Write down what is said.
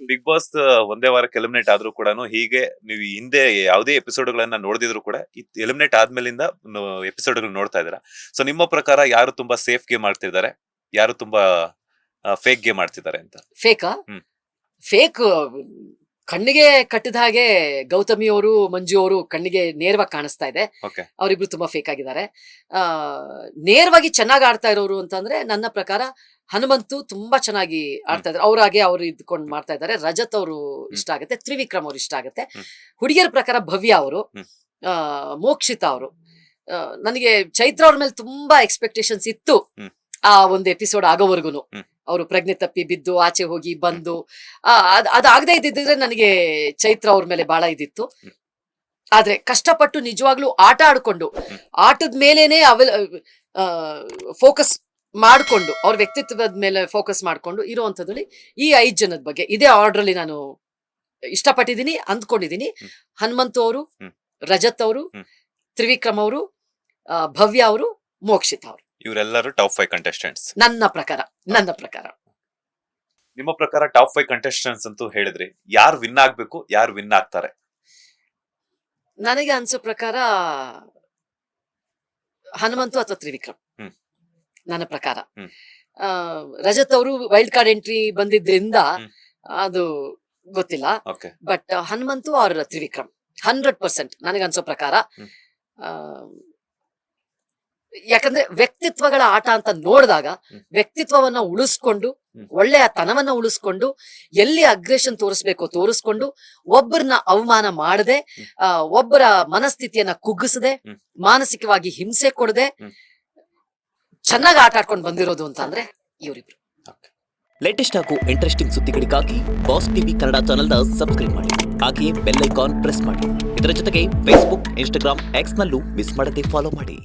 Big boss ಒಂದೇ ವಾರಕ್ಕೆ eliminate ಆದ್ರೂ ಕೂಡ ಹೀಗೆ ನೀವು ಹಿಂದೆ ಯಾವುದೇ ಎಪಿಸೋಡ್ ಗಳನ್ನ ನೋಡಿದ್ರು ಕೂಡ ಎಲಿಮಿನೇಟ್ ಆದ್ಮೇಲಿಂದ ಎಪಿಸೋಡ್ ಗಳು ನೋಡ್ತಾ ಇದ್ದೀರಾ. ಸೊ ನಿಮ್ಮ ಪ್ರಕಾರ ಯಾರು ತುಂಬಾ ಸೇಫ್ ಗೇಮ್ ಆಡ್ತಿದ್ದಾರೆ, ಯಾರು ತುಂಬಾ ಫೇಕ್ ಗೇಮ್ ಆಡ್ತಿದ್ದಾರೆ ಅಂತ? ಫೇಕಾ? ಫೇಕ್ ಕಣ್ಣಿಗೆ ಕಟ್ಟಿದ ಹಾಗೆ ಗೌತಮಿ ಅವರು ಮಂಜು ಅವರು ಕಣ್ಣಿಗೆ ನೇರವಾಗಿ ಕಾಣಿಸ್ತಾ ಇದೆ. ಓಕೆ, ಅವರಿಬ್ರು ತುಂಬಾ ಫೇಕ್ ಆಗಿದ್ದಾರೆ. ನೇರವಾಗಿ ಚೆನ್ನಾಗಿ ಆಡ್ತಾ ಇರೋರು ಅಂತಂದ್ರೆ ನನ್ನ ಪ್ರಕಾರ ಹನುಮಂತು ತುಂಬಾ ಚೆನ್ನಾಗಿ ಆಡ್ತಾ ಇದ್ದಾರೆ. ಅವ್ರಾಗೆ ಅವ್ರು ಇದ್ಕೊಂಡು ಮಾಡ್ತಾ ಇದ್ದಾರೆ. ರಜತ್ ಅವರು ಇಷ್ಟ ಆಗುತ್ತೆ, ತ್ರಿವಿಕ್ರಮ್ ಅವ್ರು ಇಷ್ಟ ಆಗುತ್ತೆ. ಹುಡುಗಿಯರ ಪ್ರಕಾರ ಭವ್ಯ ಅವರು, ಮೋಕ್ಷಿತಾ ಅವರು. ನನಗೆ ಚೈತ್ರ ಅವ್ರ ಮೇಲೆ ತುಂಬಾ ಎಕ್ಸ್ಪೆಕ್ಟೇಷನ್ಸ್ ಇತ್ತು ಆ ಒಂದು ಎಪಿಸೋಡ್ ಆಗೋವರೆಗೂ. ಅವರು ಪ್ರಜ್ಞೆ ತಪ್ಪಿ ಬಿದ್ದು ಆಚೆ ಹೋಗಿ ಬಂದು ಅದಾಗದೆ ಇದ್ದಿದ್ರೆ ನನಗೆ ಚೈತ್ರ ಅವ್ರ ಮೇಲೆ ಬಹಳ ಇದಿತ್ತು. ಆದ್ರೆ ಕಷ್ಟಪಟ್ಟು ನಿಜವಾಗ್ಲೂ ಆಟ ಆಡ್ಕೊಂಡು ಆಟದ ಮೇಲೇನೆ ಫೋಕಸ್ ಮಾಡ್ಕೊಂಡು ಅವ್ರ ವ್ಯಕ್ತಿತ್ವದ ಮೇಲೆ ಫೋಕಸ್ ಮಾಡ್ಕೊಂಡು ಇರುವಂತದ್ರಲ್ಲಿ ಈ 5 ಜನದ ಬಗ್ಗೆ ಇದೇ ಆರ್ಡರ್ ಅಲ್ಲಿ ನಾನು ಇಷ್ಟಪಟ್ಟಿದ್ದೀನಿ, ಅಂದ್ಕೊಂಡಿದ್ದೀನಿ. ಹನುಮಂತು ಅವರು, ರಜತ್ ಅವರು, ತ್ರಿವಿಕ್ರಮ್ ಅವರು, ಭವ್ಯ ಅವರು, ಮೋಕ್ಷಿತಾ ಅವರು, ಇವರೆಲ್ಲರೂ ಟಾಪ್ 5 ಕಂಟೆಸ್ಟೆಂಟ್ಸ್ ನನ್ನ ಪ್ರಕಾರ. ನಿಮ್ಮ ಪ್ರಕಾರ ಟಾಪ್ 5 ಕಂಟೆಸ್ಟೆಂಟ್ಸ್ ಅಂತೂ ಹೇಳಿದ್ರಿ, ಯಾರು ವಿನ್ ಆಗ್ಬೇಕು, ಯಾರು ವಿನ್ ಆಗ್ತಾರೆ? ನನಗೆ ಅನ್ಸೋ ಪ್ರಕಾರ ಹನುಮಂತು ಅಥವಾ ತ್ರಿವಿಕ್ರಮ್ ನನ್ನ ಪ್ರಕಾರ. ರಜತ್ ಅವರು ವೈಲ್ಡ್ ಕಾರ್ಡ್ ಎಂಟ್ರಿ ಬಂದಿದ್ರಿಂದ ಅದು ಗೊತ್ತಿಲ್ಲ. ಬಟ್ ಹನುಮಂತು ಅವ್ರ ತ್ರಿವಿಕ್ರಮ್ 100% ನನಗನ್ಸೋ ಪ್ರಕಾರ. ಯಾಕಂದ್ರೆ ವ್ಯಕ್ತಿತ್ವಗಳ ಆಟ ಅಂತ ನೋಡಿದಾಗ ವ್ಯಕ್ತಿತ್ವವನ್ನ ಉಳಿಸ್ಕೊಂಡು, ಒಳ್ಳೆಯ ತನವನ್ನ ಉಳಿಸ್ಕೊಂಡು, ಎಲ್ಲಿ ಅಗ್ರೆಷನ್ ತೋರಿಸ್ಕೊಂಡು, ಒಬ್ಬರನ್ನ ಅವಮಾನ ಮಾಡದೆ, ಒಬ್ಬರ ಮನಸ್ಥಿತಿಯನ್ನ ಕುಗ್ಗಿಸದೆ, ಮಾನಸಿಕವಾಗಿ ಹಿಂಸೆ ಕೊಡದೆ ಚೆನ್ನಾಗಿ ಆಟ ಆಡ್ಕೊಂಡು ಬಂದಿರೋದು ಅಂತ ಅಂದ್ರೆ ಇವರಿಬ್ರು. ಲೇಟೆಸ್ಟ್ ಹಾಗೂ ಇಂಟ್ರೆಸ್ಟಿಂಗ್ ಸುದ್ದಿಗಳಿಗಾಗಿ ಬಾಸ್ ಟಿವಿ ಕನ್ನಡ ಚಾನೆಲ್ನ ಸಬ್ಸ್ಕ್ರೈಬ್ ಮಾಡಿ. ಹಾಗೆಯೇ ಬೆಲ್ ಐಕಾನ್ ಪ್ರೆಸ್ ಮಾಡಿ. ಇದರ ಜೊತೆಗೆ ಫೇಸ್ಬುಕ್, ಇನ್ಸ್ಟಾಗ್ರಾಮ್, ಎಕ್ಸ್ ನಲ್ಲೂ ಮಿಸ್ ಮಾಡದೆ ಫಾಲೋ ಮಾಡಿ.